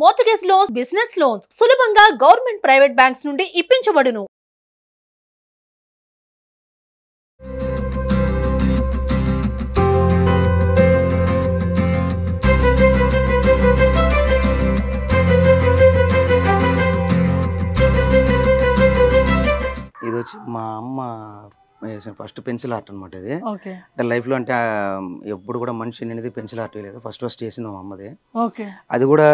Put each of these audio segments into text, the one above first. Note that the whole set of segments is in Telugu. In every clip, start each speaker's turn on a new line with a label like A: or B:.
A: మార్ట్గేజ్ లోన్స్, బిజినెస్ లోన్స్ సులభంగా గవర్నమెంట్ ప్రైవేట్ బ్యాంక్స్ నుండి ఇప్పించబడును.
B: ఇది వచ్చి మా అమ్మ వేసిన ఫస్ట్ పెన్సిల్ ఆర్ట్ అనమాట. ఇది
C: ఓకే
B: అంటే లైఫ్లో అంటే ఎప్పుడు కూడా మనిషి అనేది పెన్సిల్ ఆర్ట్ వేయలేదు. ఫస్ట్ చేసింది మా అమ్మది.
C: ఓకే
B: అది కూడా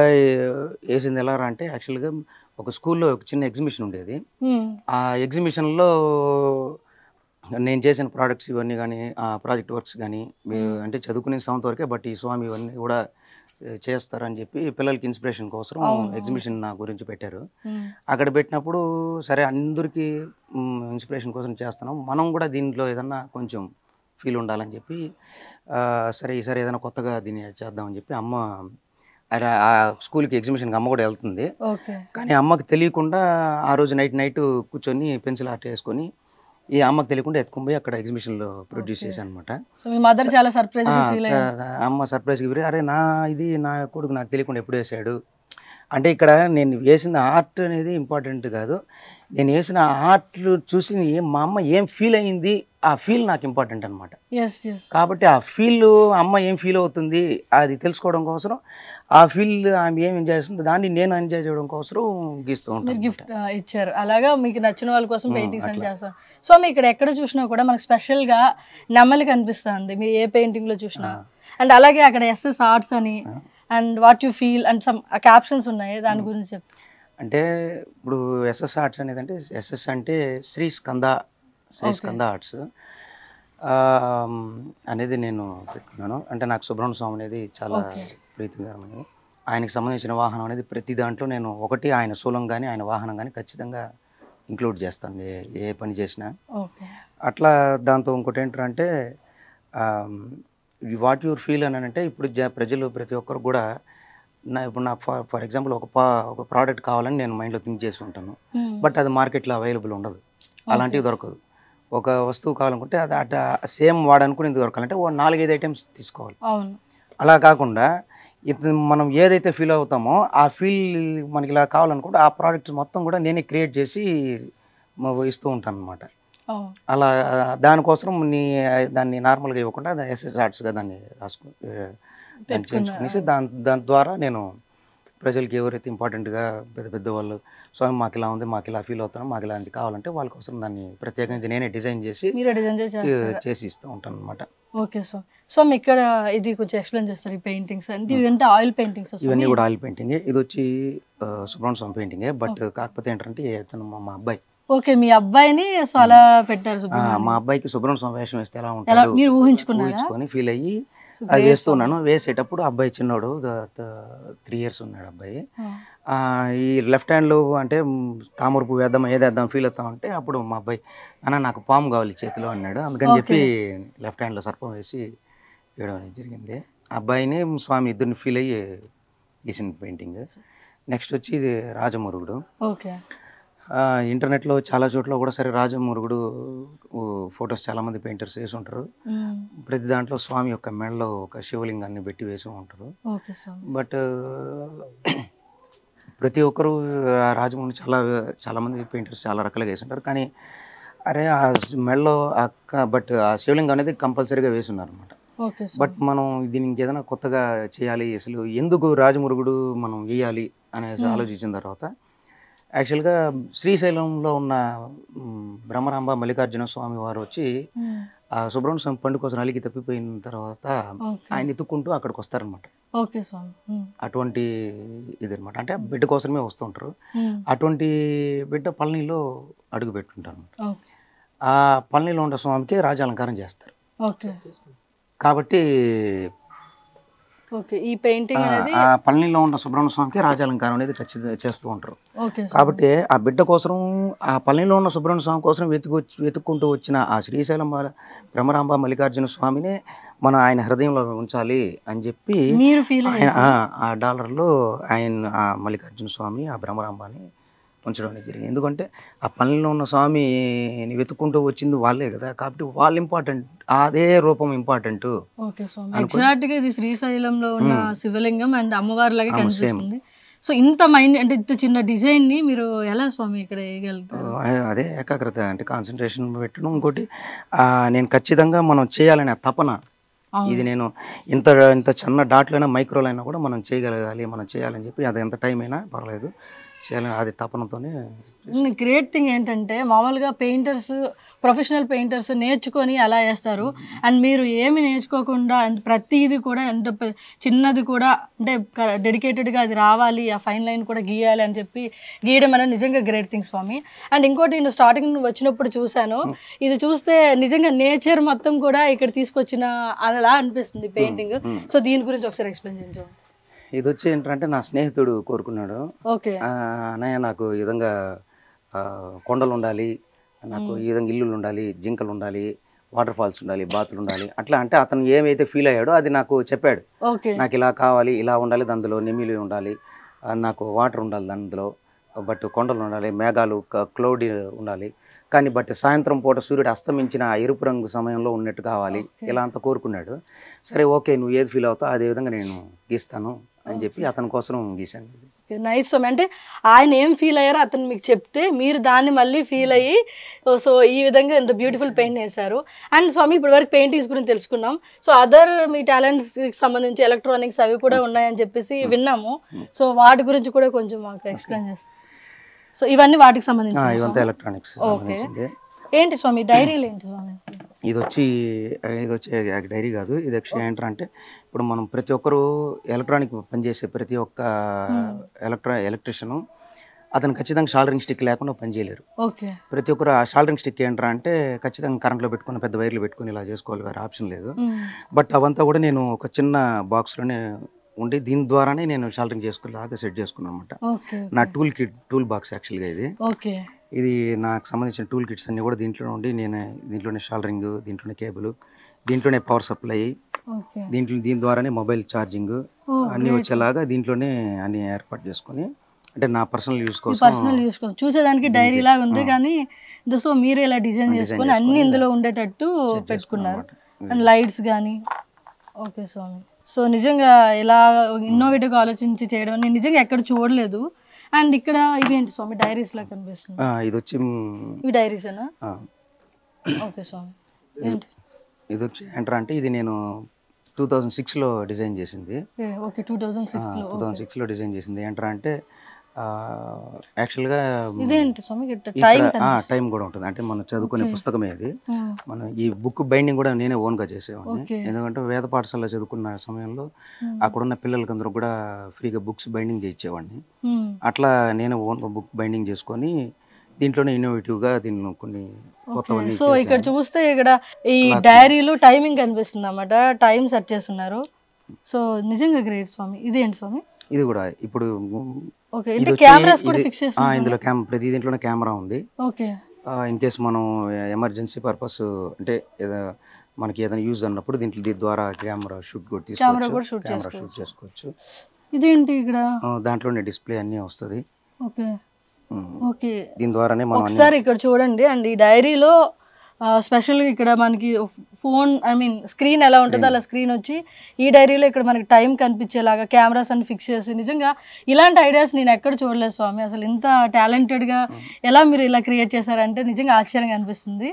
B: వేసింది ఎలా అంటే యాక్చువల్గా ఒక స్కూల్లో ఒక చిన్న ఎగ్జిబిషన్ ఉండేది. ఆ ఎగ్జిబిషన్లో నేను చేసిన ప్రోడక్ట్స్ ఇవన్నీ కానీ ఆ ప్రాజెక్ట్ వర్క్స్ కానీ అంటే చదువుకునే సంవత్సరం వరకే, బట్ ఈ స్వామి ఇవన్నీ కూడా చేస్తారని చెప్పి పిల్లలకి ఇన్స్పిరేషన్ కోసం ఎగ్జిబిషన్ నా గురించి పెట్టారు. అక్కడ పెట్టినప్పుడు సరే అందరికీ ఇన్స్పిరేషన్ కోసం చేస్తున్నాం, మనం కూడా దీంట్లో ఏదన్నా కొంచెం ఫీల్ ఉండాలని చెప్పి సరే ఈసారి ఏదైనా కొత్తగా దీన్ని చేద్దామని చెప్పి అమ్మ ఆ స్కూల్కి ఎగ్జిబిషన్కి అమ్మ కూడా వెళ్తుంది. కానీ అమ్మకి తెలియకుండా ఆ రోజు నైట్ కూర్చొని పెన్సిల్ ఆర్ట్ వేసుకొని ఈ అమ్మకి తెలియకుండా ఎత్తుకొని పోయి అక్కడ ఎగ్జిబిషన్లో ప్రొడ్యూస్ చేశాను అనమాట. అమ్మ సర్ప్రైజ్కి పోయి అరే నా కొడుకు నాకు తెలియకుండా ఎప్పుడు వేసాడు అంటే, ఇక్కడ నేను వేసిన ఆర్ట్ అనేది ఇంపార్టెంట్ కాదు, నేను వేసిన ఆర్ట్లు చూసి మా అమ్మ ఏం ఫీల్ అయ్యింది ఆ ఫీల్ నాకు ఇంపార్టెంట్ అనమాట. కాబట్టి ఆ ఫీల్ అమ్మ ఏం ఫీల్ అవుతుంది అది తెలుసుకోవడం కోసం, ఆ ఫీల్ ఆమె ఏం ఎంజాయ్ చేస్తుంది దాన్ని నేను ఎంజాయ్ చేయడం కోసం గీస్తూ ఉంటాను.
C: గిఫ్ట్ ఇచ్చారు అలాగా మీకు నచ్చిన వాళ్ళ కోసం పెయింటింగ్స్ అని చేస్తారు. సో మీ ఇక్కడ ఎక్కడ చూసినా కూడా మనకు స్పెషల్గా నెమ్మలి కనిపిస్తుంది మీరు ఏ పెయింటింగ్లో చూసినా. అండ్ అలాగే అక్కడ ఎస్ఎస్ ఆర్ట్స్ అని and what you feel and some captions ఉన్నాయి, దాని గురించి చెప్పు.
B: అంటే ఇప్పుడు ఎస్ఎస్ ఆర్ట్స్ అనేది అంటే ఎస్ఎస్ అంటే శ్రీ స్కంద ఆర్ట్స్ అనేది నేను పెట్టుకున్నాను. అంటే నాకు సుబ్రహ్మణ్య స్వామి అనేది చాలా ప్రీతికరమైనది. ఆయనకు సంబంధించిన వాహనం అనేది ప్రతి దాంట్లో నేను ఒకటి ఆయన శూలం కానీ ఆయన వాహనం కానీ ఖచ్చితంగా ఇంక్లూడ్ చేస్తాను ఏ పని చేసినా. అట్లా దాంతో ఇంకోటి ఏంటంటే వాట్ యువర్ ఫీల్ అని అంటే ఇప్పుడు ప్రజలు ప్రతి ఒక్కరు కూడా ఇప్పుడు నాకు ఫర్ ఎగ్జాంపుల్ ఒక ప్రోడక్ట్ కావాలని నేను మైండ్లో థింక్ చేసి ఉంటాను, బట్ అది మార్కెట్లో అవైలబుల్ ఉండదు, అలాంటివి దొరకదు. ఒక వస్తువు కావాలనుకుంటే అది అట్లా సేమ్ వాడనుకునేది దొరకాలంటే 4-5 ఐటమ్స్ తీసుకోవాలి. అలా కాకుండా మనం ఏదైతే ఫీల్ అవుతామో ఆ ఫీల్ మనకి ఇలా కావాలనుకుంటే ఆ ప్రోడక్ట్స్ మొత్తం కూడా నేనే క్రియేట్ చేసి ఇస్తూ ఉంటాను అనమాట. అలా దానికోసం దాన్ని నార్మల్గా ఇవ్వకుండా ఎస్ఎస్ ఆర్ట్స్గా దాన్ని చేయించుకునేసి దాని ద్వారా నేను ప్రజలకి ఎవరైతే ఇంపార్టెంట్గా పెద్ద వాళ్ళు స్వామి మాకు ఇలా ఉంది, మాకు ఇలా ఫీల్ అవుతాను, మాకు ఇలాంటి కావాలంటే వాళ్ళ కోసం దాన్ని ప్రత్యేకంగా నేనే డిజైన్ చేసి ఇస్తూ ఉంటాను అనమాట.
C: ఓకే సో మీ ఇక్కడ ఇది కొంచెం ఎక్స్ప్లెయిన్ చేస్తారు ఈ పెయింటింగ్స్ అంటే ఇవంటే ఆయిల్ పెయింటింగ్స్?
B: ఇవన్నీ కూడా ఆయిల్ పెయింటింగ్. ఇది వచ్చి సుబ్రహ్మణ్య స్వామి పెయింటింగే, బట్ కాకపోతే ఏంటంటే మా అబ్బాయి.
C: ఓకే మీ అబ్బాయిని సో అలా పెట్టారు.
B: మా అబ్బాయికి సుబ్రహ్మణ్య స్వామి వేషం వేస్తే ఎలా ఉంటుంది
C: మీరు ఊహించుకొని
B: ఫీల్ అయ్యి అది వేస్తున్నాను. వేసేటప్పుడు అబ్బాయి చిన్నోడు 3 years ఉన్నాడు అబ్బాయి. ఈ లెఫ్ట్ హ్యాండ్లో అంటే తామర పువ్వు వేద్దాం ఏదేద్దాం ఫీల్ అవుతాం అంటే అప్పుడు మా అబ్బాయి అన్న నాకు పాము కావాలి చేతిలో అన్నాడు. అందుకని చెప్పి లెఫ్ట్ హ్యాండ్లో సర్పం వేసి వేయడం జరిగింది. అబ్బాయిని స్వామి ఇద్దరిని ఫీల్ అయ్యి గీసిన పెయింటింగ్. నెక్స్ట్ వచ్చి ఇది రాజమురుగుడు. ఇంటర్నెట్లో చాలా చోట్ల కూడా సరే రాజమురుగుడు ఫొటోస్ చాలామంది పెయింటర్స్ వేసి ఉంటారు. ప్రతి దాంట్లో స్వామి యొక్క మెడలో ఒక శివలింగాన్ని పెట్టి వేసి ఉంటారు. బట్ ప్రతి ఒక్కరు రాజమురుగుడు చాలామంది పెయింటర్స్ చాలా రకాలుగా వేసి ఉంటారు. కానీ అరే ఆ మెడలో బట్ ఆ శివలింగం అనేది కంపల్సరీగా వేసి ఉన్నారు అనమాట. బట్ మనం దీనికి ఇంకేదైనా కొత్తగా చేయాలి, అసలు ఎందుకు రాజమురుగుడు మనం వేయాలి అనేసి ఆలోచించిన తర్వాత యాక్చువల్గా శ్రీశైలంలో ఉన్న బ్రహ్మరాంబ మల్లికార్జున స్వామి వారు వచ్చి ఆ సుబ్రహ్మణ్య స్వామి పండు కోసం అలిగి తప్పిపోయిన తర్వాత ఆయన ఎత్తుక్కుంటూ అక్కడికి వస్తారనమాట. అటువంటి ఇది అనమాట. అంటే బిడ్డ కోసమే వస్తుంటారు. అటువంటి బిడ్డ పళనిలో అడుగు పెట్టుంటారు అనమాట. ఆ పళనిలో ఉన్న స్వామికి రాజాలంకారం చేస్తారు. కాబట్టి
C: ఈ పెయింటింగ్ అనేది
B: ఆ పళనిలో ఉన్న సుబ్రహ్మణ్య స్వామికి రాజాలంకారం అనేది ఖచ్చితంగా చేస్తూ ఉంటారు. కాబట్టి ఆ బిడ్డ కోసం ఆ పళనిలో ఉన్న సుబ్రహ్మణ్య స్వామి కోసం వెతుక్కుంటూ వచ్చిన ఆ శ్రీశైలం బ్రహ్మరాంబ మల్లికార్జున స్వామిని మనం ఆయన హృదయంలో ఉంచాలి అని చెప్పి ఆ డాలర్లో ఆయన ఆ మల్లికార్జున స్వామి ఆ బ్రహ్మరాంబాని ఉంచడం అనేది జరిగింది. ఎందుకంటే ఆ పనిలో ఉన్న స్వామిని వెతుక్కుంటూ వచ్చింది వాళ్ళే కదా, కాబట్టి వాళ్ళు ఇంపార్టెంట్, అదే రూపం ఇంపార్టెంట్.
C: ఎగ్జాక్ట్ గా ఇది శ్రీశైలంలో ఉన్న శివలింగం అండ్ అమ్మవారి లాగా కనిపిస్తుంది. సో ఇంత మైండ్ అంటే ఇంత చిన్న డిజైన్ ని మీరు ఎలా స్వామి ఇక్కడ వేయగలుగుతారు?
B: అదే ఏకాగ్రత అంటే కాన్సన్ట్రేషన్ పెట్టడం. ఇంకోటి నేను ఖచ్చితంగా మనం చేయాలనే తపన. ఇది నేను ఇంత ఇంత చిన్న డాట్లైనా మైక్రోలో అయినా కూడా మనం చేయగలగాలి, మనం చేయాలని చెప్పి అది ఎంత టైం అయినా పర్లేదు చేయాలని అది తపనతోనే.
C: గ్రేట్ థింగ్ ఏంటంటే మామూలుగా పెయింటర్స్, ప్రొఫెషనల్ పెయింటర్స్ నేర్చుకొని అలా వేస్తారు. అండ్ మీరు ఏమి నేర్చుకోకుండా ప్రతిదీ కూడా ఎంత చిన్నది కూడా అంటే డెడికేటెడ్గా అది రావాలి, ఆ ఫైన్ లైన్ కూడా గీయాలి అని చెప్పి గీయడం అనేది నిజంగా గ్రేట్ థింగ్ స్వామి. అండ్ ఇంకోటి నేను స్టార్టింగ్ వచ్చినప్పుడు చూశాను, ఇది చూస్తే నిజంగా నేచర్ మొత్తం కూడా ఇక్కడ తీసుకొచ్చిన అలా అనిపిస్తుంది పెయింటింగ్. సో దీని గురించి ఒకసారి ఎక్స్ప్లెయిన్ చేయండి.
B: ఇది వచ్చి ఏంటంటే నా స్నేహితుడు కోరుకున్నాడు, అన్నయ్య నాకు ఈ విధంగా కొండలు ఉండాలి, నాకు ఈ విధంగా ఇల్లులు ఉండాలి, జింకలు ఉండాలి, వాటర్ ఫాల్స్ ఉండాలి, బాతులు ఉండాలి అట్లా. అంటే అతను ఏమైతే ఫీల్ అయ్యాడో అది నాకు చెప్పాడు. నాకు ఇలా కావాలి, ఇలా ఉండాలి, అందులో నెమిలి ఉండాలి, నాకు వాటర్ ఉండాలి, అందులో బట్ కొండలు ఉండాలి, మేఘాలు క్లౌడ్ ఉండాలి, కానీ బట్ సాయంత్రం పూట సూర్యుడు అస్తమించిన ఎరుపు రంగు సమయంలో ఉన్నట్టు కావాలి, ఇలా అంతా కోరుకున్నాడు. సరే ఓకే, నువ్వు ఏది ఫీల్ అవుతావు అదే విధంగా నేను గీస్తాను అని చెప్పి అతని కోసం గీశాను.
C: నైస్ స్వామి. అంటే ఆయన ఏం ఫీల్ అయ్యారో అతను మీకు చెప్తే మీరు దాన్ని మళ్ళీ ఫీల్ అయ్యి సో ఈ విధంగా ఎంత బ్యూటిఫుల్ పెయింట్ వేశారు. అండ్ స్వామి ఇప్పటి వరకు పెయింటింగ్స్ గురించి తెలుసుకున్నాం. సో అదర్ మీ టాలెంట్స్కి సంబంధించి ఎలక్ట్రానిక్స్ అవి కూడా ఉన్నాయని చెప్పేసి విన్నాము. సో వాటి గురించి కూడా కొంచెం మాకు ఎక్స్ప్లెయిన్ చేస్తాం. సో ఇవన్నీ వాటికి సంబంధించి
B: ఎలక్ట్రానిక్స్.
C: ఏంటి స్వామి డైరీలు ఏంటి స్వామి?
B: ఇది వచ్చి డైరీ కాదు, ఇది యాక్చువల్లీ ఏంటంటే ఇప్పుడు మనం ప్రతి ఒక్కరు ఎలక్ట్రానిక్ పనిచేసే ప్రతి ఒక్క ఎలక్ట్రీషియను అతను ఖచ్చితంగా షాల్డరింగ్ స్టిక్ లేకుండా పనిచేయలేరు. ప్రతి ఒక్కరు ఆ షాల్డరింగ్ స్టిక్ ఏంటంటే ఖచ్చితంగా కరెంట్లో పెట్టుకుని పెద్ద వైర్లు పెట్టుకుని ఇలా చేసుకోవాలి, వేరే ఆప్షన్ లేదు. బట్ అవంతా కూడా నేను ఒక చిన్న బాక్స్లోనే ఉండి దీని ద్వారానే నేను షాల్డరింగ్ చేసుకునేలాగా సెట్ చేసుకున్నాను అనమాట. నా టూల్ బాక్స్ యాక్చువల్గా ఇది నాకు సంబంధించిన టూల్ కిట్స్ అన్నీ కూడా దీంట్లో ఉండి నేను దీంట్లోనే షాల్డరింగ్, దీంట్లోనే కేబుల్, దీంట్లోనే పవర్ సప్లై, దీని ద్వారానే మొబైల్ ఛార్జింగ్ అన్నీ వచ్చేలాగా దీంట్లోనే అన్ని ఏర్పాటు చేసుకొని అంటే నా పర్సనల్ యూస్ కోసం
C: చూసేదానికి డైరీ లాగా ఉంది కానీ సో మీరు ఇలా డిజైన్ చేసుకొని అన్ని ఇందులో ఉండేటట్టు పెట్టుకున్నారు. అండ్ లైట్స్ కానీ. ఓకే స్వామి. సో నిజంగా ఇలా ఇన్నోవేటివ్గా ఆలోచించి చేయడం నేను నిజంగా ఎక్కడ చూడలేదు. అండ్ ఇక్కడ ఇవేంటి స్వామి డైరీస్ లా కనిపిస్తుంది?
B: ఇది వచ్చి
C: ఇవి డైరీసేనా? ఓకే స్వామి. ఏంటి
B: ఇది వచ్చి ఏంటంటే ఇది నేను 2006లో డిజైన్ చేసింది.
C: ఓకే 2006లో
B: డిజైన్ చేసింది. ఏంటంటే యాక్చువల్గా
C: ఇదేంటి స్వామి
B: టైం కూడా ఉంటుంది. అంటే మనం చదువుకునే పుస్తకమే అది. మనం ఈ బుక్ బైండింగ్ కూడా నేనే ఓన్గా చేసేవాడిని. ఎందుకంటే వేద పాఠశాలలో చదువుకున్న సమయంలో అక్కడున్న పిల్లలకందరూ కూడా ఫ్రీగా బుక్స్ బైండింగ్ చేయించేవాడిని. అట్లా నేను ఓన్గా బుక్ బైండింగ్ చేసుకొని దీంట్లోనే ఇన్నోవేటివ్గా దీన్ని కొన్ని కొత్తవన్నీ.
C: సో ఇక్కడ చూస్తే ఇక్కడ ఈ డైరీలో టైమింగ్ కనిపిస్తుంది అన్నమాట, టైం సెట్ చేస్తున్నారు. సో నిజంగా గ్రేట్ స్వామి. ఇదేంటి స్వామి?
B: ఇది కూడా ఇప్పుడు
C: ఇందులో
B: ప్రతి దీంట్లోనే కెమెరా ఉంది. ఇన్ కేస్ మనం ఎమర్జెన్సీ పర్పస్ అంటే మనకి ఏదైనా యూజ్ అన్నప్పుడు దీని ద్వారా కెమెరా షూట్ కూడా చేసుకోవచ్చు.
C: ఇదేంటి ఇక్కడ?
B: దాంట్లోనే డిస్ప్లే అన్నీ వస్తుంది.
C: ఓకే
B: దీని ద్వారానే మనం
C: ఒకసారి ఇక్కడ చూడండి. అండ్ ఈ డైరీలో స్పెషల్గా ఇక్కడ మనకి ఫోన్ స్క్రీన్ ఎలా ఉంటుందో అలా స్క్రీన్ వచ్చి ఈ డైరీలో ఇక్కడ మనకి టైం కనిపించేలాగా కెమెరాస్ అన్ని ఫిక్స్ చేసి నిజంగా ఇలాంటి ఐడియాస్ నేను ఎక్కడ చూడలేదు స్వామి. అసలు ఇంత టాలెంటెడ్గా ఎలా మీరు ఇలా క్రియేట్ చేశారంటే నిజంగా ఆశ్చర్యంగా అనిపిస్తుంది.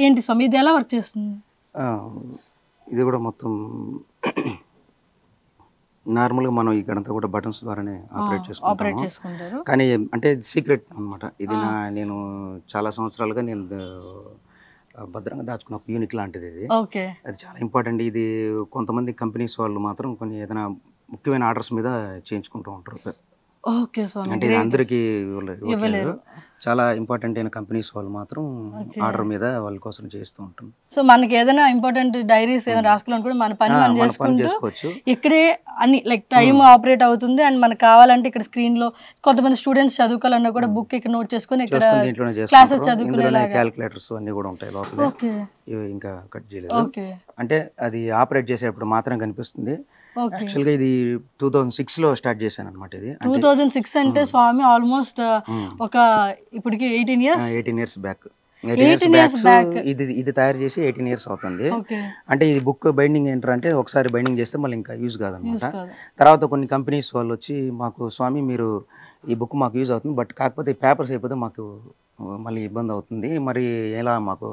C: ఏంటి స్వామి ఇది ఎలా వర్క్ చేస్తుంది?
B: ఇది కూడా మొత్తం నార్మల్గా మనం ఇక్కడంతా కూడా బటన్స్ ద్వారానే ఆపరేట్ చేసుకుంటారు. కానీ అంటే సీక్రెట్ అనమాట ఇది. నేను చాలా సంవత్సరాలుగా నేను భద్రంగా దాచుకున్న ఒక యూనిక్ లాంటిది ఇది. అది చాలా ఇంపార్టెంట్. ఇది కొంతమంది కంపెనీస్ వాళ్ళు మాత్రం కొన్ని ఏదైనా ముఖ్యమైన ఆర్డర్స్ మీద చేయించుకుంటూ ఉంటారు. అంటే ఇది అందరికీ ఇవ్వలేరు. చాలా ఇంపార్టెంట్ అయిన కంపెనీస్ వాళ్ళు మాత్రం ఆర్డర్ మీద వాళ్ళ కోసం చేస్తూ ఉంటాం.
C: సో మనకి ఏదైనా ఇంపార్టెంట్ డైరీస్ ఏదైనా రాసుకోవాలని కూడా మన పని మనం చేసుకోవచ్చు. ఇక్కడే అన్ని లైక్ టైం ఆపరేట్ అవుతుంది. అండ్ మనకు కావాలంటే ఇక్కడ స్క్రీన్ లో కొంతమంది స్టూడెంట్స్ చదువుకోవాలన్నా కూడా బుక్ ఇక్కడ నోట్ చేసుకొని ఇక్కడ క్లాసెస్ చదువుకునే
B: క్యాలిక్యులేటర్స్ అన్ని కూడా ఉంటాయి లోపల. ఇంకా కట్ చేయలేదు. అంటే అది ఆపరేట్ చేసేటప్పుడు మాత్రం కనిపిస్తుంది. యాక్చువల్గా ఇది 2006లో స్టార్ట్ చేశాను అనమాట. ఇది
C: 2006 అంటే స్వామి ఆల్మోస్ట్ ఒక ఇప్పటికి 18 years
B: బ్యాక్. 18 years బ్యాక్ ఇది తయారు చేసి 18 years అవుతుంది. అంటే ఇది బుక్ బైండింగ్ ఏంటంటే ఒకసారి బైండింగ్ చేస్తే మళ్ళీ ఇంకా యూజ్ కాదనమాట. తర్వాత కొన్ని కంపెనీస్ వాళ్ళు వచ్చి మాకు స్వామి మీరు ఈ బుక్ మాకు యూజ్ అవుతుంది, బట్ కాకపోతే పేపర్స్ అయిపోతే మాకు మళ్ళీ ఇబ్బంది అవుతుంది, మరి ఎలా మాకు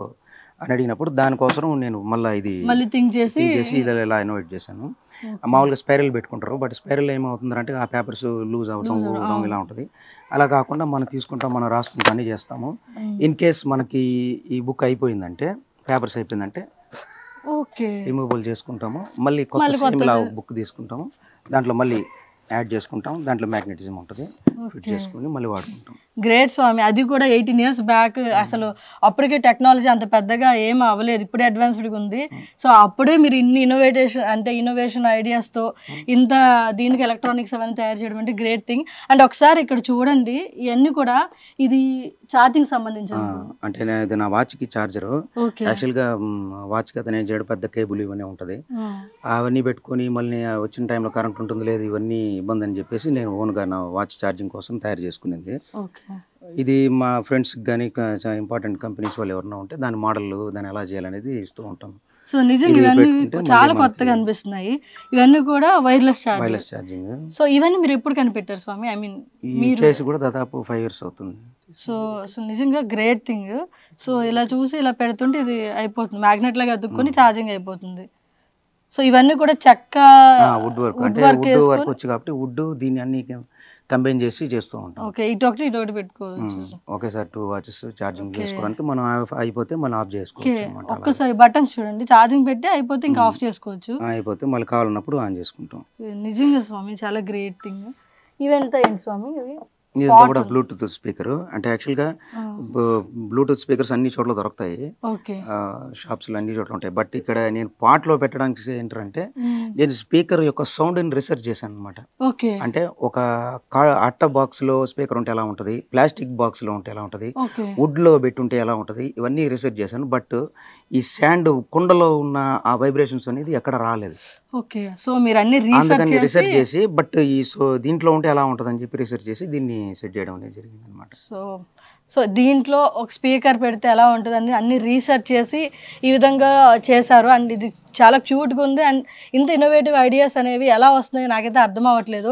B: అని అడిగినప్పుడు దానికోసం నేను మళ్ళీ థింక్ చేసి ఇలా ఇన్నోవేట్ చేశాను. మామూలుగా స్పైరల్ పెట్టుకుంటారు, బట్ స్పైరల్ ఏమవుతుందంటే ఆ పేపర్స్ లూజ్ అవడం ఇలా ఉంటుంది. అలా కాకుండా మనం తీసుకుంటాం, మనం రాసుకుంటాం, అన్నీ చేస్తాము. ఇన్ కేస్ మనకి ఈ బుక్ అయిపోయిందంటే, పేపర్స్ అయిపోయిందంటే రిమూవబుల్ చేసుకుంటాము, మళ్ళీ కొత్త బుక్ తీసుకుంటాము, దాంట్లో మళ్ళీ యాడ్ చేసుకుంటాం, దాంట్లో మ్యాగ్నెటిజం ఉంటుంది, ఫిట్ చేసుకుని మళ్ళీ వాడుకుంటాం.
C: గ్రేట్ స్వామి. అది కూడా 18 years బ్యాక్. అసలు అప్పటికే టెక్నాలజీ అంత పెద్దగా ఏం అవ్వలేదు, ఇప్పుడే అడ్వాన్స్డ్గా ఉంది. సో అప్పుడే మీరు ఇన్ని ఇన్నోవేషన్ ఐడియాస్తో ఇంత దీనికి ఎలక్ట్రానిక్స్ అవన్నీ తయారు చేయడం అంటే గ్రేట్ థింగ్. అండ్ ఒకసారి ఇక్కడ చూడండి, ఇవన్నీ కూడా ఇది ఛార్జింగ్ సంబంధించిన
B: అంటే ఇది నా వాచ్కి ఛార్జరు. యాక్చువల్గా వాచ్కి అతను ఏం చేయడం పెద్ద కేబుల్ ఇవన్నీ ఉంటుంది, అవన్నీ పెట్టుకొని మళ్ళీ వచ్చిన టైంలో కరెంట్ ఉంటుంది లేదు, ఇవన్నీ ఇబ్బంది అని చెప్పేసి నేను ఓన్గా నా వాచ్ ఛార్జింగ్ కోసం తయారు చేసుకునేది. ఇది మా ఫ్రెండ్స్కి కానీ ఇంపార్టెంట్ కంపెనీస్ వాళ్ళు ఎవరైనా ఉంటే దాని మోడల్ దాన్ని ఎలా చేయాలనేది ఇస్తూ ఉంటాం.
C: సో నిజంగా ఇవన్నీ చాలా కొత్తగా అనిపిస్తున్నాయి. ఇవన్నీ కూడా వైర్లెస్ ఛార్జింగ్. సో ఇవన్నీ మీరు ఎప్పుడు కనిపెట్టారు స్వామి? ఐ మీన్
B: మీరు చేసి కూడా దాదాపు 5 years అవుతుంది.
C: సో నిజంగా గ్రేట్ థింగ్. సో ఇలా చూసి ఇలా పెడుతుంటే ఇది అయిపోతుంది, మ్యాగ్నెట్ లాగా అతుక్కొని ఛార్జింగ్ అయిపోతుంది. సో ఇవన్నీ కూడా చెక్క
B: వుడ్ వర్క్, అంటే వుడ్ వర్క్ వచ్చి కాబట్టి వుడ్ దీన్ని అన్ని కంబైన్ చేసి చేస్తూ ఉంటాం.
C: ఓకే, ఇటొకటి పెట్టుకోవచ్చు.
B: ఒకేసారి 2 watches ఛార్జింగ్ చేసుకోవడానికి మనం అయిపోతే మనం ఆఫ్ చేసుకోవచ్చు.
C: ఒక్కసారి బటన్స్ చూడండి, ఛార్జింగ్ పెట్టి అయిపోతే ఇంకా ఆఫ్ చేసుకోవచ్చు,
B: అయిపోతే మళ్ళీ కావాలన్నప్పుడు ఆన్ చేసుకుంటాం.
C: నిజంగా స్వామి చాలా గ్రేట్ థింగ్. ఇవంతా ఏంటి స్వామి?
B: ఇది కూడా బ్లూటూత్ స్పీకర్. అంటే యాక్చువల్గా బ్లూటూత్ స్పీకర్స్ అన్ని చోట్ల దొరుకుతాయి, షాప్స్లో అన్ని చోట్ల ఉంటాయి. బట్ ఇక్కడ నేను పాట్లో పెట్టడానికి ఏంటంటే నేను స్పీకర్ యొక్క సౌండ్ని రీసెర్చ్ చేశాను అనమాట. అంటే ఒక అట్ట బాక్స్లో స్పీకర్ ఉంటే ఎలా ఉంటుంది, ప్లాస్టిక్ బాక్స్లో ఉంటే ఎలా ఉంటుంది, వుడ్లో పెట్టుంటే ఎలా ఉంటుంది, ఇవన్నీ రీసెర్చ్ చేశాను. బట్ ఈ శాండ్ కుండలో ఉన్న ఆ వైబ్రేషన్స్ అనేది ఎక్కడ రాలేదు.
C: సో మీరు అన్ని
B: రీసెర్చ్ చేసి బట్ ఈ దీంట్లో ఉంటే ఎలా ఉంటుంది అని చెప్పి రీసెర్చ్ చేసి దీన్ని సెట్ చేయడం అనేది జరిగింది అనమాట.
C: సో దీంట్లో ఒక స్పీకర్ పెడితే ఎలా ఉంటుంది అన్ని రీసెర్చ్ చేసి ఈ విధంగా చేశారు. అండ్ ఇది చాలా క్యూట్గా ఉంది. అండ్ ఇంత ఇన్నోవేటివ్ ఐడియాస్ అనేవి ఎలా వస్తున్నాయో నాకైతే అర్థం అవ్వట్లేదు.